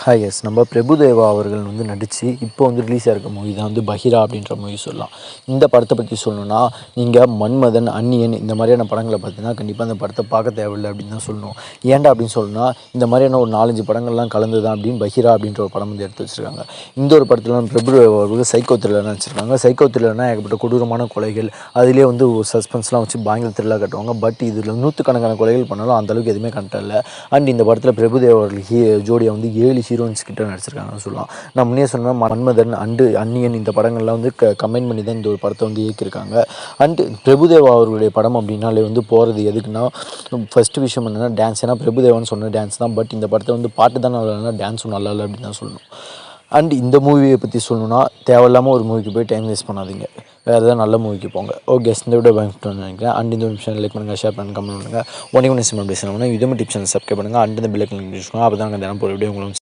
Hi S நம்ம பிரபுதேவா அவர்கள் வந்து நடித்து இப்போ வந்து ரிலீஸ் ஆகிருக்க மூவி தான் வந்து பஹீரா அப்படின்ற மூவி சொல்லலாம். இந்த படத்தை பற்றி சொல்லணும்னா நீங்கள் மன்மதன், அந்நியன் இந்த மாதிரியான படங்களை பார்த்தீங்கன்னா கண்டிப்பாக அந்த படத்தை பார்க்க தேவையில்லை அப்படின்னு தான் சொல்லணும். ஏன்டா அப்படின்னு சொல்லணும்னா இந்த மாதிரியான ஒரு 4-5 படங்கள்லாம் கலந்து தான் அப்படின்னு பஹீரா அப்படின்ற ஒரு படம் வந்து எடுத்து வச்சுருக்காங்க. இந்த ஒரு படத்தில் பிரபுதேவா அவர்கள் சைக்கோ த்ரில்லர்னு வச்சுருக்காங்க. சைக்கோ த்ரில்லர்னா ஏகப்பட்ட கொடூரமான கொலைகள், அதிலே வந்து ஒரு சஸ்பென்ஸ்லாம் வச்சு பயங்கர த்ரில்லாக கட்டுவாங்க. பட் இதில் 100கணக்கான கொலைகள் பண்ணாலும் அந்தளவுக்கு எதுவுமே கண்டென்ட் இல்லை. அண்ட் இந்த படத்தில் பிரபுதேவா அவர்கள் ஜோடியை வந்து 7 ஹீரோயின்ஸ் கிட்ட நடிச்சிருக்காங்கன்னு சொல்லலாம். நான் முன்னே சொன்ன மன்மதன் அண்டு அந்நியன் இந்த படங்கள்லாம் வந்து கம்பைன் பண்ணி தான் இந்த ஒரு படத்தை வந்து இயக்கியிருக்காங்க. அண்டு பிரபுதேவா அவர்களுடைய படம் அப்படின்னாலே வந்து போகிறது எதுக்குன்னா ஃபஸ்ட்டு விஷயம் என்னென்னா டான்ஸ். ஏன்னா பிரபுதேவான்னு சொன்ன டான்ஸ் தான். பட் இந்த படத்தை வந்து பாட்டு தான் நல்லா இல்லைனா டான்ஸும் நல்லா இல்லை அப்படின்னு தான் சொல்லணும். அண்ட் இந்த மூவியை பற்றி சொல்லணுன்னா தேவையில்லாமல் ஒரு மூவிக்கு போய் டைம் வேஸ்ட் பண்ணாதீங்க. வேறு ஏதாவது நல்ல மூவிக்கு போங்க. ஓகே, இந்த வீடியோ பயன்படுத்துன்னு நினைக்கிறேன். அண்ட் இந்த நிமிஷம் லைக் பண்ணுங்கள், ஷேர் பண்ணுங்கள், கமெண்ட் பண்ணுங்கள். ஒன் சிம் பேசணும்னா இதுவும் டிப்ஸ் சேனல் சப்ஸ்கிரைப் பண்ணுங்கள். அண்ட் இந்த பில்லை கிளிக் பண்ணிக்கோங்க. அப்போ தான் தினம் போகிற வீடியோ உங்களுக்கு